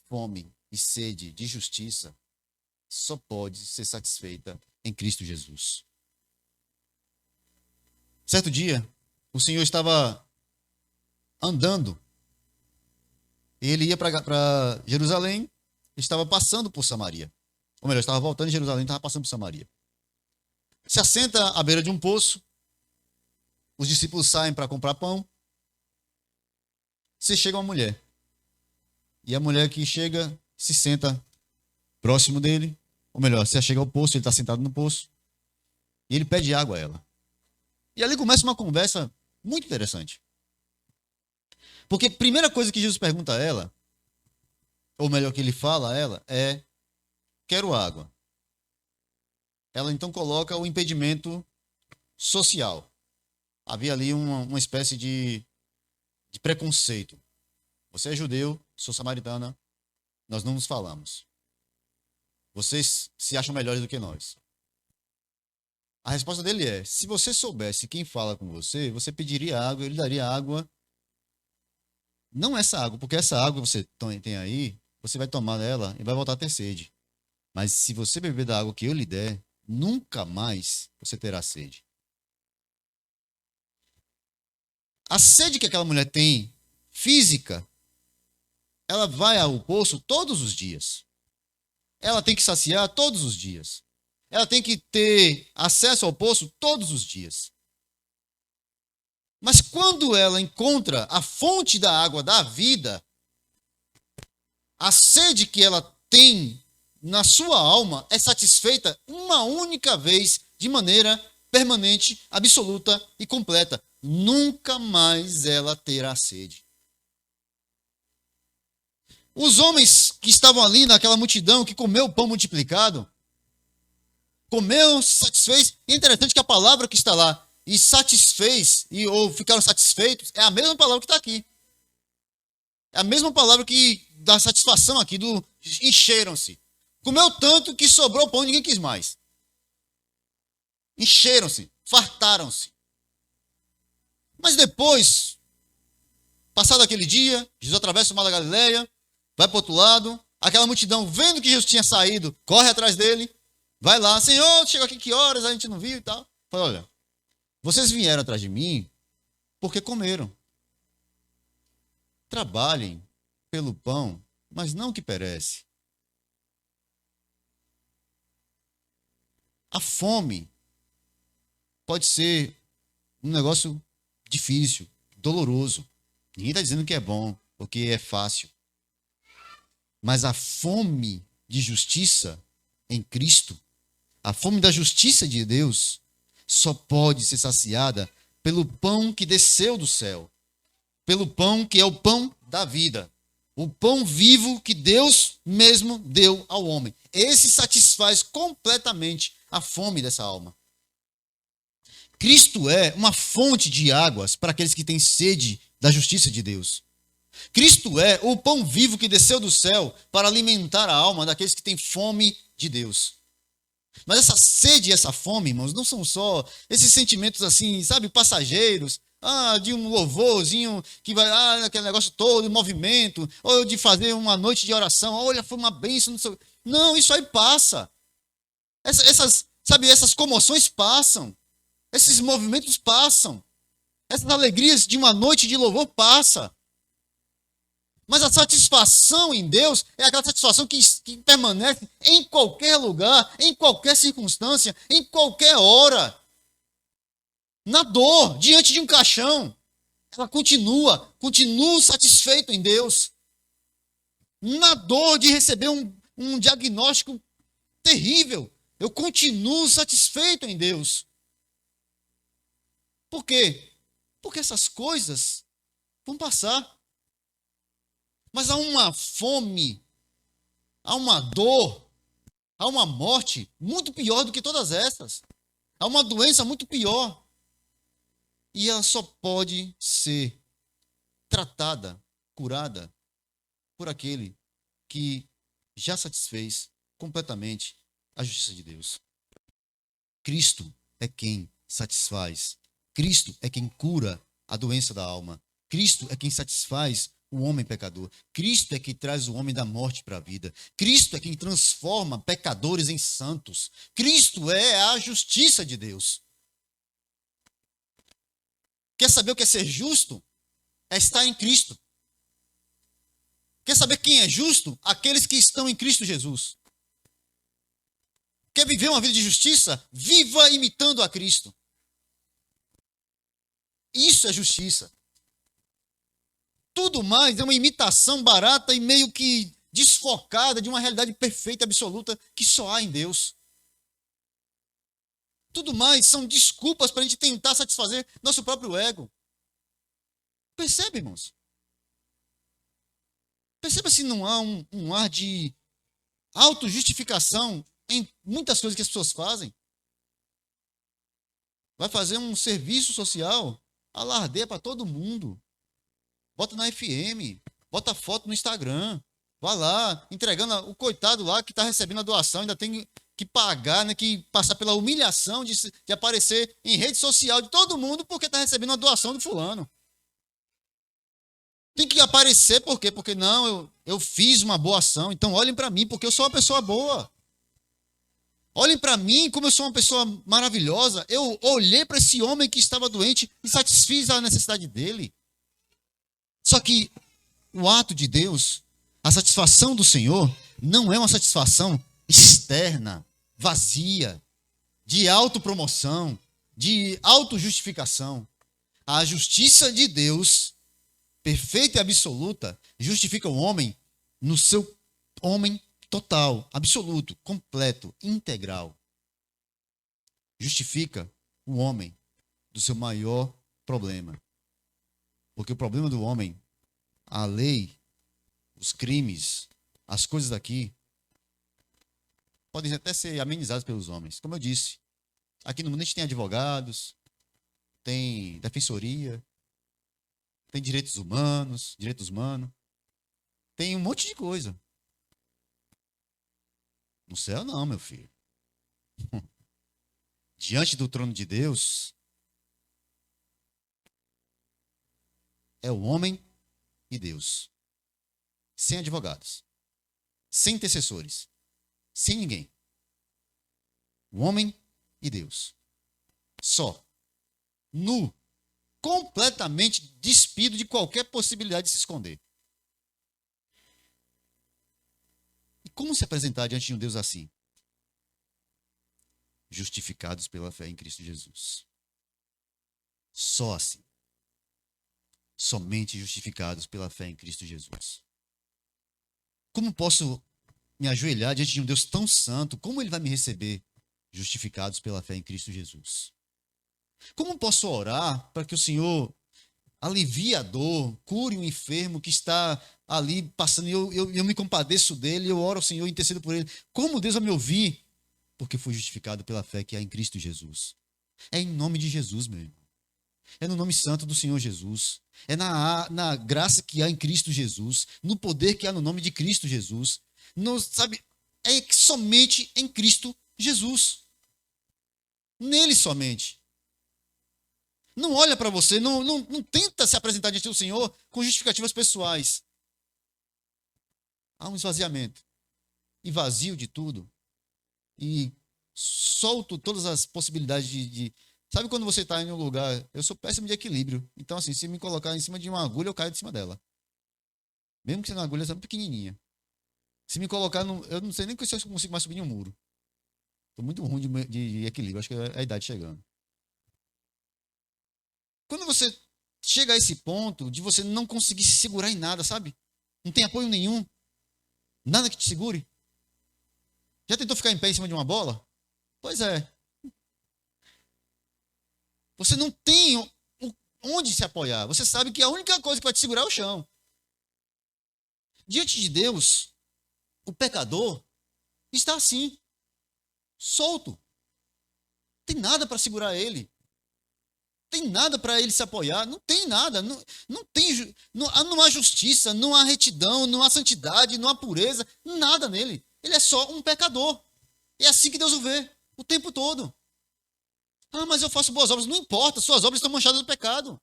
fome e sede de justiça só pode ser satisfeita em Cristo Jesus. Certo dia, o Senhor estava andando. Ele ia para Jerusalém, estava passando por Samaria. Ou melhor, estava voltando de Jerusalém, estava passando por Samaria. Se assenta à beira de um poço. Os discípulos saem para comprar pão. Se chega uma mulher. E a mulher que chega se senta próximo dele. Ou melhor, se chega ao poço, ele está sentado no poço. E ele pede água a ela. E ali começa uma conversa muito interessante. Porque a primeira coisa que Jesus pergunta a ela, ou melhor, que ele fala a ela, é: quero água. Ela então coloca o impedimento social. Havia ali uma espécie de preconceito. Você é judeu, sou samaritana, nós não nos falamos. Vocês se acham melhores do que nós. A resposta dele é: se você soubesse quem fala com você, você pediria água, ele daria água. Não essa água, porque essa água que você tem aí, você vai tomar ela e vai voltar a ter sede. Mas se você beber da água que eu lhe der, nunca mais você terá sede. A sede que aquela mulher tem física, ela vai ao poço todos os dias. Ela tem que saciar todos os dias. Ela tem que ter acesso ao poço todos os dias. Mas quando ela encontra a fonte da água da vida, a sede que ela tem na sua alma é satisfeita uma única vez, de maneira permanente, absoluta e completa. Nunca mais ela terá sede. Os homens que estavam ali naquela multidão que comeu o pão multiplicado, comeu, se satisfez. E é interessante que a palavra que está lá, e satisfez, ou ficaram satisfeitos, é a mesma palavra que está aqui. É a mesma palavra que dá satisfação aqui, do encheram-se. Comeu tanto que sobrou pão e ninguém quis mais. Encheram-se, fartaram-se. Mas depois, passado aquele dia, Jesus atravessa o mar da Galileia, vai para o outro lado, aquela multidão, vendo que Jesus tinha saído, corre atrás dele, vai lá, Senhor, chegou aqui que horas, a gente não viu e tal. Fala, olha, vocês vieram atrás de mim porque comeram. Trabalhem pelo pão, mas não que perece. A fome pode ser um negócio difícil, doloroso. Ninguém está dizendo que é bom, porque é fácil. Mas a fome de justiça em Cristo, a fome da justiça de Deus, só pode ser saciada pelo pão que desceu do céu. Pelo pão que é o pão da vida. O pão vivo que Deus mesmo deu ao homem. Esse satisfaz completamente a fome dessa alma. Cristo é uma fonte de águas para aqueles que têm sede da justiça de Deus. Cristo é o pão vivo que desceu do céu para alimentar a alma daqueles que têm fome de Deus. Mas essa sede e essa fome, irmãos, não são só esses sentimentos assim, sabe, passageiros, de um louvorzinho que vai, aquele negócio todo, movimento, ou de fazer uma noite de oração, olha, foi uma bênção. Não, isso aí passa. Essas comoções passam. Esses movimentos passam. Essas alegrias de uma noite de louvor passam. Mas a satisfação em Deus é aquela satisfação que permanece em qualquer lugar, em qualquer circunstância, em qualquer hora. Na dor, diante de um caixão. Ela continua satisfeito em Deus. Na dor de receber um diagnóstico terrível, eu continuo satisfeito em Deus. Por quê? Porque essas coisas vão passar. Mas há uma fome, há uma dor, há uma morte muito pior do que todas essas. Há uma doença muito pior. E ela só pode ser tratada, curada, por aquele que já satisfez completamente a justiça de Deus. Cristo é quem satisfaz. Cristo é quem cura a doença da alma. Cristo é quem satisfaz o homem pecador. Cristo é quem traz o homem da morte para a vida. Cristo é quem transforma pecadores em santos. Cristo é a justiça de Deus. Quer saber o que é ser justo? É estar em Cristo. Quer saber quem é justo? Aqueles que estão em Cristo Jesus. Quer viver uma vida de justiça? Viva imitando a Cristo. Isso é justiça. Tudo mais é uma imitação barata e meio que desfocada de uma realidade perfeita e absoluta que só há em Deus. Tudo mais são desculpas para a gente tentar satisfazer nosso próprio ego. Percebe, irmãos? Perceba se não há um ar de autojustificação em muitas coisas que as pessoas fazem. Vai fazer um serviço social, alardeia para todo mundo. Bota na FM, bota foto no Instagram. Vai lá, entregando o coitado lá que está recebendo a doação, ainda tem que pagar, né, que passar pela humilhação de aparecer em rede social de todo mundo porque está recebendo a doação do fulano. Tem que aparecer por quê? Porque não, eu fiz uma boa ação, então olhem para mim, porque eu sou uma pessoa boa. Olhem para mim como eu sou uma pessoa maravilhosa. Eu olhei para esse homem que estava doente e satisfiz a necessidade dele. Só que o ato de Deus, a satisfação do Senhor, não é uma satisfação externa, vazia, de autopromoção, de autojustificação. A justiça de Deus, perfeita e absoluta, justifica o homem no seu homem total, absoluto, completo, integral. Justifica o homem do seu maior problema. Porque o problema do homem, a lei, os crimes, as coisas daqui, podem até ser amenizadas pelos homens. Como eu disse, aqui no mundo a gente tem advogados, tem defensoria, tem direitos humanos, tem um monte de coisa. No céu não, meu filho. Diante do trono de Deus, é o homem e Deus. Sem advogados, sem intercessores, sem ninguém. O homem e Deus. Só. Nu. Completamente despido de qualquer possibilidade de se esconder. E como se apresentar diante de um Deus assim? Justificados pela fé em Cristo Jesus. Só assim. Somente justificados pela fé em Cristo Jesus. Como posso me ajoelhar diante de um Deus tão santo? Como ele vai me receber? Justificados pela fé em Cristo Jesus. Como posso orar para que o Senhor alivie a dor, cure o enfermo que está ali passando, e eu me compadeço dele, eu oro ao Senhor, intercedo por ele. Como Deus vai me ouvir? Porque fui justificado pela fé que há em Cristo Jesus. É em nome de Jesus, meu irmão. É no nome santo do Senhor Jesus. É na graça que há em Cristo Jesus, no poder que há no nome de Cristo Jesus. Sabe, é somente em Cristo Jesus. Nele somente. Não olha para você, não tenta se apresentar diante do Senhor com justificativas pessoais. Há um esvaziamento. E vazio de tudo. E solto todas as possibilidades de... Sabe quando você está em um lugar... Eu sou péssimo de equilíbrio. Então, assim, se me colocar em cima de uma agulha, eu caio de cima dela. Mesmo que seja uma agulha tão pequenininha. Se me colocar... Eu não sei nem se eu consigo mais subir em um muro. Estou muito ruim de equilíbrio. Acho que é a idade chegando. Quando você chega a esse ponto de você não conseguir se segurar em nada, sabe? Não tem apoio nenhum. Nada que te segure. Já tentou ficar em pé em cima de uma bola? Pois é. Você não tem onde se apoiar. Você sabe que a única coisa que vai te segurar é o chão. Diante de Deus, o pecador está assim, solto. Não tem nada para segurar ele. Não tem nada para ele se apoiar. Não tem nada. Não há justiça, não há retidão, não há santidade, não há pureza. Nada nele. Ele é só um pecador. É assim que Deus o vê, o tempo todo. Ah, mas eu faço boas obras. Não importa, suas obras estão manchadas do pecado.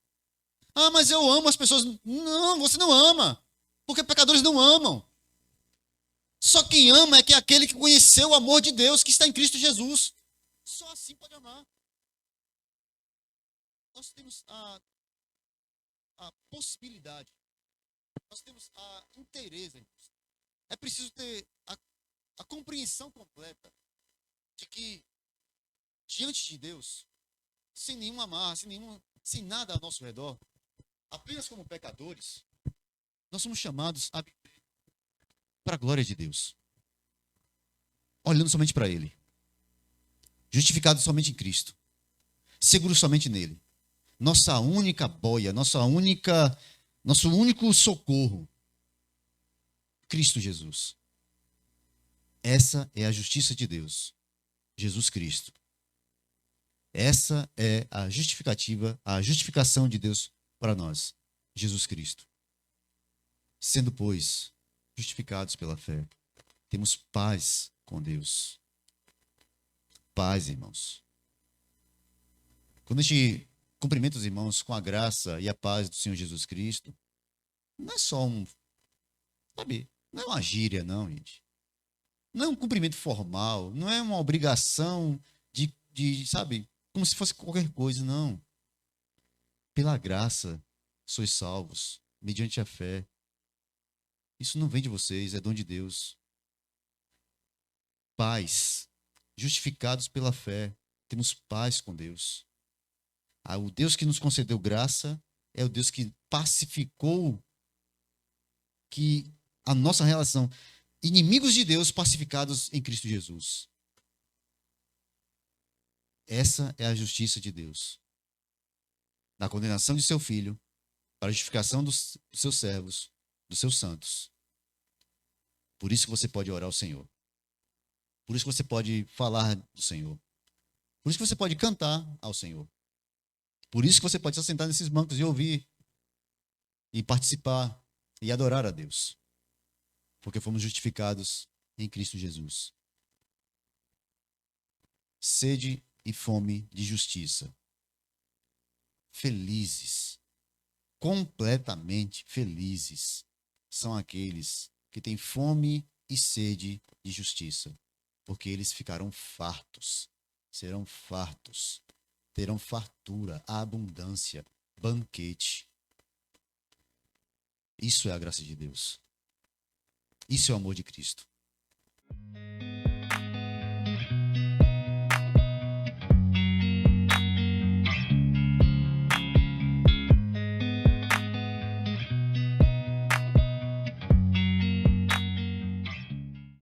Ah, mas eu amo as pessoas. Não, você não ama. Porque pecadores não amam. Só quem ama é aquele que conheceu o amor de Deus que está em Cristo Jesus. Só assim pode amar. Nós temos a possibilidade. Nós temos a inteireza. É preciso ter a compreensão completa de que diante de Deus, sem nenhuma amarra, sem nada ao nosso redor, apenas como pecadores, nós somos chamados a viver para a glória de Deus, olhando somente para Ele, justificados somente em Cristo, seguros somente nele, nossa única boia, nosso único socorro, Cristo Jesus. Essa é a justiça de Deus, Jesus Cristo. Essa é a justificação de Deus para nós, Jesus Cristo. Sendo, pois, justificados pela fé, temos paz com Deus. Paz, irmãos. Quando a gente cumprimenta os irmãos com a graça e a paz do Senhor Jesus Cristo, não é só não é uma gíria, não, gente. Não é um cumprimento formal, não é uma obrigação sabe, como se fosse qualquer coisa, não. Pela graça sois salvos, mediante a fé. Isso não vem de vocês, é dom de Deus. Paz, justificados pela fé, temos paz com Deus. O Deus que nos concedeu graça é o Deus que pacificou que a nossa relação, inimigos de Deus pacificados em Cristo Jesus. Essa é a justiça de Deus. Na condenação de seu filho, para a justificação dos seus servos, dos seus santos. Por isso que você pode orar ao Senhor. Por isso que você pode falar do Senhor. Por isso que você pode cantar ao Senhor. Por isso que você pode se sentar nesses bancos e ouvir, e participar, e adorar a Deus. Porque fomos justificados em Cristo Jesus. Sede e fome de justiça. Felizes, completamente felizes, são aqueles que têm fome e sede de justiça, porque eles ficarão fartos, serão fartos, terão fartura, abundância, banquete. Isso é a graça de Deus. Isso é o amor de Cristo.